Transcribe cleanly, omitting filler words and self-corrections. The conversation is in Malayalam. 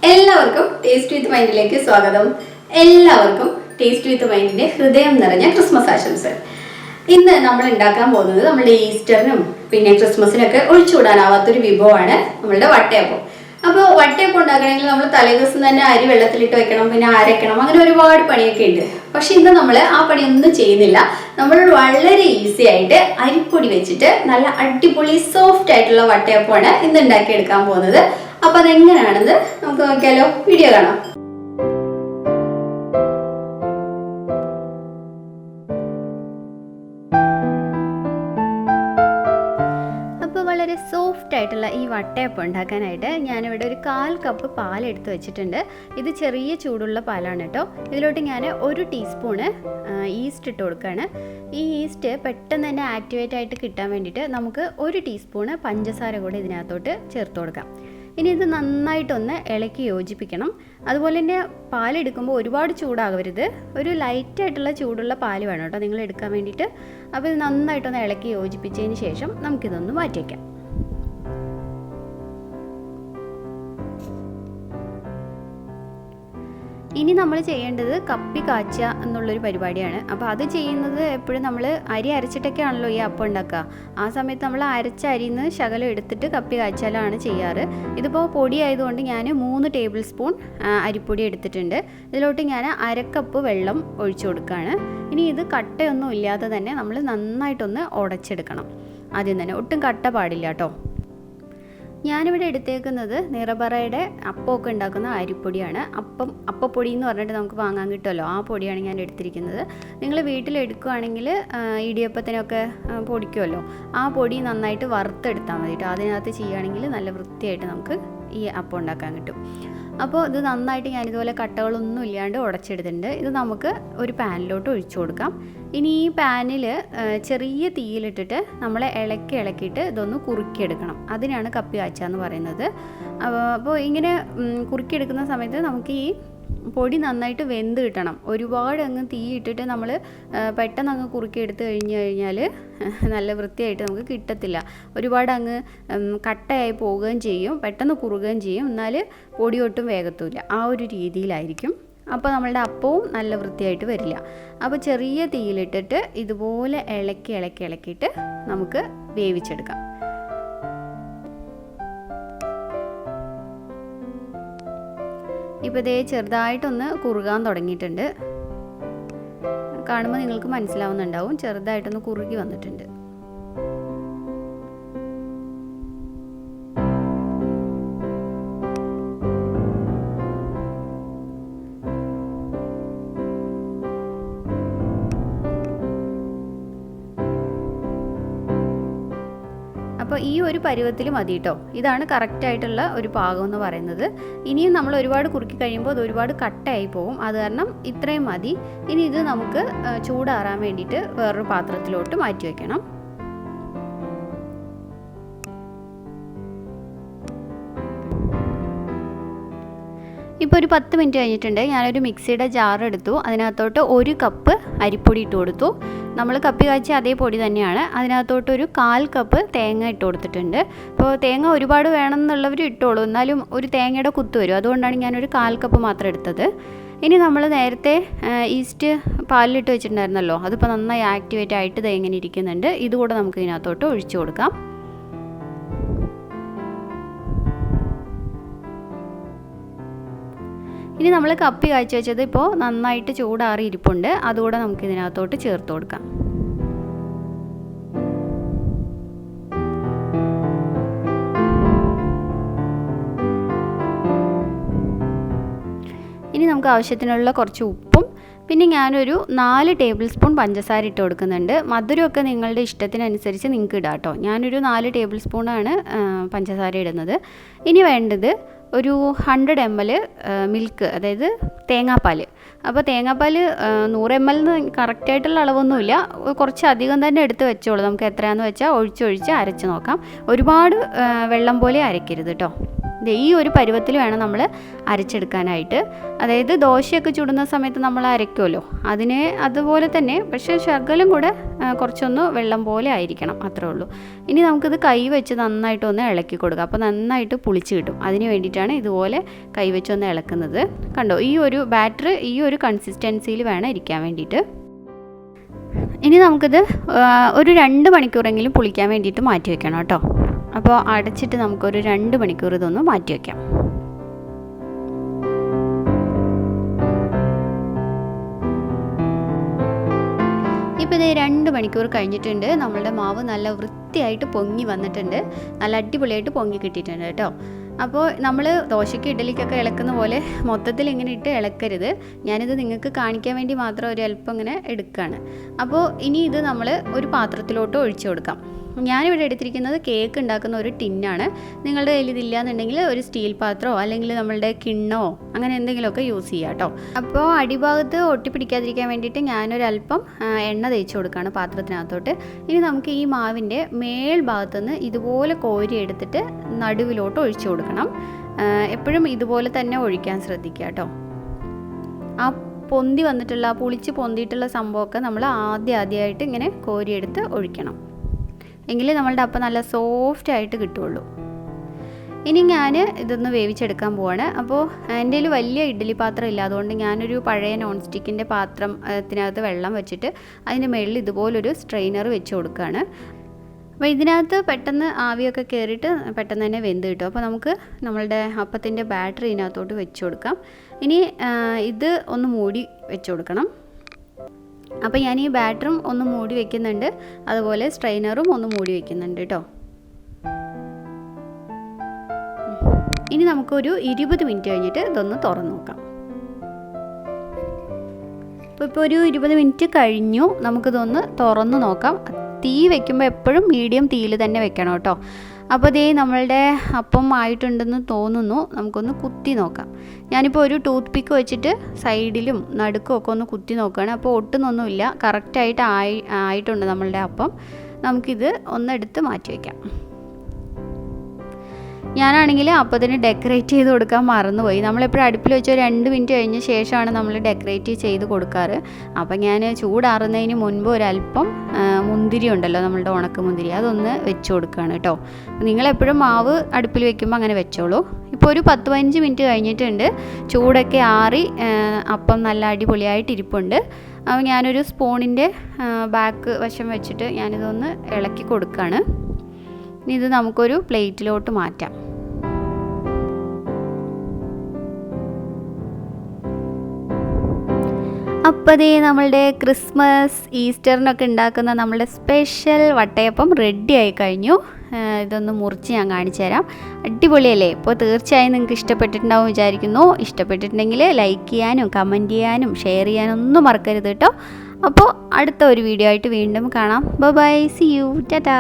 എല്ലാവർക്കും ടേസ്റ്റ് വിത്ത് മൈൻഡിലേക്ക് സ്വാഗതം. എല്ലാവർക്കും ടേസ്റ്റ് വിത്ത് മൈൻഡിന്റെ ഹൃദയം നിറഞ്ഞ ക്രിസ്മസ് ആശംസകൾ. ഇന്ന് നമ്മൾ ഉണ്ടാക്കാൻ പോകുന്നത് നമ്മുടെ ഈസ്റ്ററിനും പിന്നെ ക്രിസ്മസിനൊക്കെ ഒഴിച്ചുകൂടാനാവാത്തൊരു വിഭവമാണ് നമ്മളുടെ വട്ടയപ്പം. അപ്പോൾ വട്ടയപ്പം ഉണ്ടാക്കണമെങ്കിൽ നമ്മൾ തലേദിവസം തന്നെ അരി വെള്ളത്തിലിട്ട് വെക്കണം, പിന്നെ അരയ്ക്കണം, അങ്ങനെ ഒരുപാട് പണിയൊക്കെ ഉണ്ട്. പക്ഷെ ഇന്ന് നമ്മൾ ആ പണിയൊന്നും ചെയ്യുന്നില്ല. നമ്മൾ വളരെ ഈസി ആയിട്ട് അരിപ്പൊടി വെച്ചിട്ട് നല്ല അടിപൊളി സോഫ്റ്റ് ആയിട്ടുള്ള വട്ടയപ്പമാണ് ഇന്ന് ഉണ്ടാക്കിയെടുക്കാൻ പോകുന്നത്. അപ്പോൾ അതെങ്ങനെയാണെന്ന് നമുക്ക് നോക്കിയാലോ? വീഡിയോ കാണാം. വളരെ സോഫ്റ്റ് ആയിട്ടുള്ള ഈ വട്ടയപ്പം ഉണ്ടാക്കാനായിട്ട് ഞാനിവിടെ ഒരു 1/4 കപ്പ് പാലെടുത്ത് വെച്ചിട്ടുണ്ട്. ഇത് ചെറിയ ചൂടുള്ള പാലാണ് കേട്ടോ. ഇതിലോട്ട് ഞാൻ 1 ടീസ്പൂണ് ഈസ്റ്റ് ഇട്ട് കൊടുക്കുകയാണ്. ഈ ഈസ്റ്റ് പെട്ടെന്ന് തന്നെ ആക്ടിവേറ്റ് ആയിട്ട് കിട്ടാൻ വേണ്ടിയിട്ട് നമുക്ക് 1 ടീസ്പൂണ് പഞ്ചസാര കൂടെ ഇതിനകത്തോട്ട് ചേർത്ത് കൊടുക്കാം. ഇനി ഇത് നന്നായിട്ടൊന്ന് ഇളക്കി യോജിപ്പിക്കണം. അതുപോലെ തന്നെ പാലെടുക്കുമ്പോൾ ഒരുപാട് ചൂടാകരുത്, ഒരു ലൈറ്റായിട്ടുള്ള ചൂടുള്ള പാൽ വേണം കേട്ടോ നിങ്ങൾ എടുക്കാൻ വേണ്ടിയിട്ട്. അപ്പോൾ ഇത് നന്നായിട്ടൊന്ന് ഇളക്കി യോജിപ്പിച്ചതിന് ശേഷം നമുക്കിതൊന്ന് മാറ്റി വയ്ക്കാം. ഇനി നമ്മൾ ചെയ്യേണ്ടത് കപ്പി കാച്ചുക എന്നുള്ളൊരു പരിപാടിയാണ്. അപ്പോൾ അത് ചെയ്യുന്നത് എപ്പോഴും നമ്മൾ അരി അരച്ചിട്ടൊക്കെ ആണല്ലോ ഈ അപ്പം ഉണ്ടാക്കുക. ആ സമയത്ത് നമ്മൾ അരച്ച അരിയിൽ നിന്ന് ശകലം എടുത്തിട്ട് കപ്പി കാച്ചാലാണ് ചെയ്യാറ്. ഇതിപ്പോൾ പൊടി ആയതുകൊണ്ട് ഞാൻ 3 ടേബിൾ സ്പൂൺ അരിപ്പൊടി എടുത്തിട്ടുണ്ട്. ഇതിലോട്ട് ഞാൻ 1/2 കപ്പ് വെള്ളം ഒഴിച്ചു കൊടുക്കുകയാണ്. ഇനി ഇത് കട്ടയൊന്നും ഇല്ലാതെ തന്നെ നമ്മൾ നന്നായിട്ടൊന്ന് ഉടച്ചെടുക്കണം. ആദ്യം തന്നെ ഒട്ടും കട്ട പാടില്ല കേട്ടോ. ഞാനിവിടെ എടുത്തേക്കുന്നത് നിറബറയുടെ അപ്പമൊക്കെ ഉണ്ടാക്കുന്ന അരിപ്പൊടിയാണ്. അപ്പപ്പൊടി എന്ന് പറഞ്ഞിട്ട് നമുക്ക് വാങ്ങാൻ കിട്ടുമല്ലോ, ആ പൊടിയാണ് ഞാൻ എടുത്തിരിക്കുന്നത്. നിങ്ങൾ വീട്ടിലെടുക്കുകയാണെങ്കിൽ ഇടിയപ്പത്തിനൊക്കെ പൊടിക്കുമല്ലോ, ആ പൊടി നന്നായിട്ട് വറുത്തെടുത്താൽ മതി കേട്ടോ. അതിനകത്ത് ചെയ്യുകയാണെങ്കിൽ നല്ല വൃത്തിയായിട്ട് നമുക്ക് ഈ അപ്പം ഉണ്ടാക്കാൻ കിട്ടും. അപ്പോൾ ഇത് നന്നായിട്ട് ഞാനിതുപോലെ കട്ടകളൊന്നും ഇല്ലാണ്ട് ഉടച്ചെടുത്തിട്ടുണ്ട്. ഇത് നമുക്ക് ഒരു പാനിലോട്ട് ഒഴിച്ചു കൊടുക്കാം. ഇനി ഈ പാനിൽ ചെറിയ തീയിലിട്ടിട്ട് നമ്മൾ ഇളക്കിയിട്ട് ഇതൊന്ന് കുറുക്കിയെടുക്കണം. അതിനാണ് കപ്പി കാച്ചുക എന്ന് പറയുന്നത്. അപ്പോൾ ഇങ്ങനെ കുറുക്കിയെടുക്കുന്ന സമയത്ത് നമുക്ക് ഈ പൊടി നന്നായിട്ട് വെന്ത് കിട്ടണം. ഒരുപാട് അങ്ങ് തീ ഇട്ടിട്ട് നമ്മൾ പെട്ടെന്ന് അങ്ങ് കുറുക്കിയെടുത്ത് കഴിഞ്ഞാൽ നല്ല വൃത്തിയായിട്ട് നമുക്ക് കിട്ടത്തില്ല. ഒരുപാട് അങ്ങ് കട്ടയായി പോവുകയും ചെയ്യും, പെട്ടെന്ന് കുറുകുകയും ചെയ്യും, എന്നാൽ പൊടി ഒട്ടും വേഗത്തുമില്ല. ആ ഒരു രീതിയിലായിരിക്കും. അപ്പോൾ നമ്മളുടെ അപ്പവും നല്ല വൃത്തിയായിട്ട് വരില്ല. അപ്പോൾ ചെറിയ തീയിലിട്ടിട്ട് ഇതുപോലെ ഇളക്കിയിട്ട് നമുക്ക് വേവിച്ചെടുക്കാം. ഇപ്പോൾ ഇതേ ചെറുതായിട്ടൊന്ന് കുറുകാൻ തുടങ്ങിയിട്ടുണ്ട്. കാണുമ്പോൾ നിങ്ങൾക്ക് മനസ്സിലാവുന്നുണ്ടാവും, ചെറുതായിട്ടൊന്ന് കുറുകി വന്നിട്ടുണ്ട്. അപ്പോൾ ഈ ഒരു പരുവത്തിൽ മതി കേട്ടോ. ഇതാണ് കറക്റ്റായിട്ടുള്ള ഒരു പാകം എന്ന് പറയുന്നത്. ഇനിയും നമ്മൾ ഒരുപാട് കുറുക്കി കഴിയുമ്പോൾ അത് ഒരുപാട് കട്ടയായി പോകും. അത് കാരണം ഇത്രയും മതി. ഇനി ഇത് നമുക്ക് ചൂടാറാൻ വേണ്ടിയിട്ട് വേറൊരു പാത്രത്തിലോട്ട് മാറ്റി വയ്ക്കണം. ഇപ്പോൾ ഒരു 10 മിനിറ്റ് കഴിഞ്ഞിട്ടുണ്ട്. ഞാനൊരു മിക്സിയുടെ ജാർ എടുത്തു. അതിനകത്തോട്ട് 1 കപ്പ് അരിപ്പൊടി ഇട്ട് കൊടുത്തു. നമ്മൾ കപ്പി കാച്ചി അതേ പൊടി തന്നെയാണ്. അതിനകത്തോട്ട് ഒരു 1/4 കപ്പ് തേങ്ങ ഇട്ട് കൊടുത്തിട്ടുണ്ട്. അപ്പോൾ തേങ്ങ ഒരുപാട് വേണമെന്നുള്ളവർ ഇട്ടോളൂ, എന്നാലും ഒരു തേങ്ങയുടെ കുത്ത് വരും. അതുകൊണ്ടാണ് ഞാനൊരു 1/4 കപ്പ് മാത്രം എടുത്തത്. ഇനി നമ്മൾ നേരത്തെ ഈസ്റ്റ് പാലിലിട്ട് വെച്ചിട്ടുണ്ടായിരുന്നല്ലോ, അതിപ്പോൾ നന്നായി ആക്ടിവേറ്റ് ആയിട്ട് ഇത് എങ്ങനെ ഇരിക്കുന്നുണ്ട്. ഇതുകൂടെ നമുക്ക് ഇതിനകത്തോട്ട് ഒഴിച്ചു കൊടുക്കാം. ഇനി നമ്മൾ കപ്പി കാച്ചി വെച്ചത് ഇപ്പോൾ നന്നായിട്ട് ചൂടാറി ഇരിപ്പുണ്ട്. അതുകൂടെ നമുക്ക് ഇതിനകത്തോട്ട് ചേർത്ത് കൊടുക്കാം. ഇനി നമുക്ക് ആവശ്യത്തിനുള്ള കുറച്ച് ഉപ്പും പിന്നെ ഞാനൊരു 4 ടേബിൾ സ്പൂൺ പഞ്ചസാര ഇട്ട് കൊടുക്കുന്നുണ്ട്. മധുരമൊക്കെ നിങ്ങളുടെ ഇഷ്ടത്തിനനുസരിച്ച് നിങ്ങൾക്ക് ഇടാം കേട്ടോ. ഞാനൊരു 4 ടേബിൾ സ്പൂണാണ് പഞ്ചസാര ഇടുന്നത്. ഇനി വേണ്ടത് ഒരു 100 ml മിൽക്ക്, അതായത് തേങ്ങാപ്പാൽ. അപ്പോൾ തേങ്ങാപ്പാൽ 100 ml കറക്റ്റായിട്ടുള്ള അളവൊന്നുമില്ല, കുറച്ച് അധികം തന്നെ എടുത്ത് വെച്ചോളൂ. നമുക്ക് എത്രയാണെന്ന് വെച്ചാൽ ഒഴിച്ച് അരച്ച് നോക്കാം. ഒരുപാട് വെള്ളം പോലെ അരയ്ക്കരുത് കേട്ടോ. ഈ ഒരു പരുവത്തിൽ വേണം നമ്മൾ അരച്ചെടുക്കാനായിട്ട്. അതായത് ദോശയൊക്കെ ചുടുന്ന സമയത്ത് നമ്മൾ അരയ്ക്കുമല്ലോ, അതിന് അതുപോലെ തന്നെ, പക്ഷേ ശകലം കൂടെ കുറച്ചൊന്ന് വെള്ളം പോലെ ആയിരിക്കണം, അത്രേ ഉള്ളൂ. ഇനി നമുക്കിത് കൈ വെച്ച് നന്നായിട്ടൊന്ന് ഇളക്കി കൊടുക്കുക. അപ്പോൾ നന്നായിട്ട് പുളിച്ച് കിട്ടും. അതിന് വേണ്ടിയിട്ടാണ് ഇതുപോലെ കൈ വെച്ചൊന്ന് ഇളക്കുന്നത്. കണ്ടോ, ഈ ഒരു ബാറ്റർ ഈ ഒരു കൺസിസ്റ്റൻസിയിൽ വേണം ഇരിക്കാൻ വേണ്ടിയിട്ട്. ഇനി നമുക്കിത് ഒരു 2 മണിക്കൂറെങ്കിലും പുളിക്കാൻ വേണ്ടിയിട്ട് മാറ്റി വെക്കണം കേട്ടോ. അപ്പോൾ അടച്ചിട്ട് നമുക്കൊരു 2 മണിക്കൂർ ഇതൊന്ന് മാറ്റി വയ്ക്കാം. ഇപ്പോൾ ഇത് 2 മണിക്കൂർ കഴിഞ്ഞിട്ടുണ്ട്. നമ്മളുടെ മാവ് നല്ല വൃത്തിയായിട്ട് പൊങ്ങി വന്നിട്ടുണ്ട്. നല്ല അടിപൊളിയായിട്ട് പൊങ്ങി കിട്ടിയിട്ടുണ്ട് കേട്ടോ. അപ്പോൾ നമ്മൾ ദോശയ്ക്ക് ഇഡലിക്കൊക്കെ ഇളക്കുന്ന പോലെ മൊത്തത്തിൽ ഇങ്ങനെ ഇട്ട് ഇളക്കരുത്. ഞാനിത് നിങ്ങൾക്ക് കാണിക്കാൻ വേണ്ടി മാത്രം ഒരു അല്പം ഇങ്ങനെ എടുക്കുകയാണ്. അപ്പോൾ ഇനി ഇത് നമ്മൾ ഒരു പാത്രത്തിലോട്ട് ഒഴിച്ചു കൊടുക്കാം. ഞാനിവിടെ എടുത്തിരിക്കുന്നത് കേക്ക് ഉണ്ടാക്കുന്ന ഒരു ടിന്നാണ്. നിങ്ങളുടെ കയ്യിൽ ഇതില്ല എന്നുണ്ടെങ്കിൽ ഒരു സ്റ്റീൽ പാത്രമോ അല്ലെങ്കിൽ നമ്മളുടെ കിണ്ണോ അങ്ങനെ എന്തെങ്കിലുമൊക്കെ യൂസ് ചെയ്യാം കേട്ടോ. അപ്പോൾ അടിഭാഗത്ത് ഒട്ടിപ്പിടിക്കാതിരിക്കാൻ വേണ്ടിയിട്ട് ഞാനൊരല്പം എണ്ണ തേച്ച് കൊടുക്കുകയാണ് പാത്രത്തിനകത്തോട്ട്. ഇനി നമുക്ക് ഈ മാവിൻ്റെ മേൽഭാഗത്തുനിന്ന് ഇതുപോലെ കോരി എടുത്തിട്ട് നടുവിലോട്ട് ഒഴിച്ചു കൊടുക്കണം. എപ്പോഴും ഇതുപോലെ തന്നെ ഒഴിക്കാൻ ശ്രദ്ധിക്കുക കേട്ടോ. ആ പൊന്തി വന്നിട്ടുള്ള പുളിച്ച് പൊന്തിയിട്ടുള്ള സംഭവമൊക്കെ നമ്മൾ ആദ്യമായിട്ട് ഇങ്ങനെ കോരിയെടുത്ത് ഒഴിക്കണം. എങ്കിലേ നമ്മളുടെ അപ്പം നല്ല സോഫ്റ്റ് ആയിട്ട് കിട്ടുള്ളൂ. ഇനി ഞാൻ ഇതൊന്ന് വേവിച്ചെടുക്കാൻ പോവാണ്. അപ്പോൾ എൻ്റെ കയ്യിൽ വലിയ ഇഡ്ഡലി പാത്രം ഇല്ല, അതുകൊണ്ട് ഞാനൊരു പഴയ നോൺ സ്റ്റിക്കിൻ്റെ പാത്രത്തിനകത്ത് വെള്ളം വെച്ചിട്ട് അതിൻ്റെ മുകളിൽ ഇതുപോലൊരു സ്ട്രെയിനർ വെച്ച് കൊടുക്കുകയാണ്. അപ്പോൾ ഇതിനകത്ത് പെട്ടെന്ന് ആവിയൊക്കെ കയറിയിട്ട് പെട്ടെന്ന് തന്നെ വെന്ത് കിട്ടും. അപ്പോൾ നമുക്ക് നമ്മളുടെ അപ്പത്തിൻ്റെ ബാറ്ററി ഇതിനകത്തോട്ട് വെച്ച് കൊടുക്കാം. ഇനി ഇത് ഒന്ന് മൂടി വെച്ച് കൊടുക്കണം. അപ്പോൾ ഞാൻ ഈ ബാറ്ററും ഒന്ന് മൂടി വയ്ക്കുന്നുണ്ട്, അതുപോലെ സ്ട്രെയിനറും ഒന്ന് മൂടി വയ്ക്കുന്നുണ്ട് കേട്ടോ. ഇനി നമുക്കൊരു 20 മിനിറ്റ് കഴിഞ്ഞിട്ട് ഇതൊന്ന് തുറന്ന് നോക്കാം. ഇപ്പോൾ ഒരു 20 മിനിറ്റ് കഴിഞ്ഞു. നമുക്കിതൊന്ന് തുറന്ന് നോക്കാം. തീ വെക്കുമ്പോൾ എപ്പോഴും മീഡിയം തീയിൽ തന്നെ വെക്കണം കേട്ടോ. അപ്പോൾ ഇതേ നമ്മളുടെ അപ്പം ആയിട്ടുണ്ടെന്ന് തോന്നുന്നു. നമുക്കൊന്ന് കുത്തി നോക്കാം. ഞാനിപ്പോൾ ഒരു ടൂത്ത് പിക്ക് വെച്ചിട്ട് സൈഡിലും നടുക്കും ഒക്കെ ഒന്ന് കുത്തി നോക്കുകയാണ്. അപ്പോൾ ഒട്ടുന്നൊന്നുമില്ല, കറക്റ്റായിട്ട് ആയിട്ടുണ്ട് നമ്മളുടെ അപ്പം. നമുക്കിത് ഒന്നെടുത്ത് മാറ്റി വയ്ക്കാം. ഞാനാണെങ്കിൽ അപ്പത്തിന് ഡെക്കറേറ്റ് ചെയ്ത് കൊടുക്കാൻ മറന്നുപോയി. നമ്മളെപ്പോഴും അടുപ്പിൽ വെച്ച് 2 മിനിറ്റ് കഴിഞ്ഞ ശേഷമാണ് നമ്മൾ ഡെക്കറേറ്റ് ചെയ്ത് കൊടുക്കാറ്. അപ്പം ഞാൻ ചൂടാറുന്നതിന് മുൻപ് ഒരല്പം മുന്തിരി ഉണ്ടല്ലോ, നമ്മളുടെ ഉണക്കമുന്തിരി, അതൊന്ന് വെച്ച് കൊടുക്കുകയാണ് കേട്ടോ. നിങ്ങളെപ്പോഴും മാവ് അടുപ്പിൽ വെക്കുമ്പോൾ അങ്ങനെ വെച്ചോളൂ. ഇപ്പോൾ ഒരു 10-15 മിനിറ്റ് കഴിഞ്ഞിട്ടുണ്ട്. ചൂടൊക്കെ ആറി അപ്പം നല്ല അടിപൊളിയായിട്ട് ഇരിപ്പുണ്ട്. അപ്പോൾ ഞാനൊരു സ്പൂണിൻ്റെ ബാക്ക് വശം വെച്ചിട്ട് ഞാനിതൊന്ന് ഇളക്കി കൊടുക്കുകയാണ്. ഇനി ഇത് നമുക്കൊരു പ്ലേറ്റിലോട്ട് മാറ്റാം. അപ്പോൾ ദേ നമ്മളുടെ ക്രിസ്മസ് ഈസ്റ്ററിനൊക്കെ ഉണ്ടാക്കുന്ന നമ്മളുടെ സ്പെഷ്യൽ വട്ടയപ്പം റെഡി ആയി കഴിഞ്ഞു. ഇതൊന്ന് മുറിച്ച് ഞാൻ കാണിച്ചു തരാം. അടിപൊളിയല്ലേ? ഇപ്പോൾ തീർച്ചയായും നിങ്ങൾക്ക് ഇഷ്ടപ്പെട്ടിട്ടുണ്ടാവും വിചാരിക്കുന്നു. ഇഷ്ടപ്പെട്ടിട്ടുണ്ടെങ്കിൽ ലൈക്ക് ചെയ്യാനും കമൻറ്റ് ചെയ്യാനും ഷെയർ ചെയ്യാനും ഒന്നും മറക്കരുത് കേട്ടോ. അപ്പോൾ അടുത്ത ഒരു വീഡിയോ ആയിട്ട് വീണ്ടും കാണാം. Bye, see you, Tata.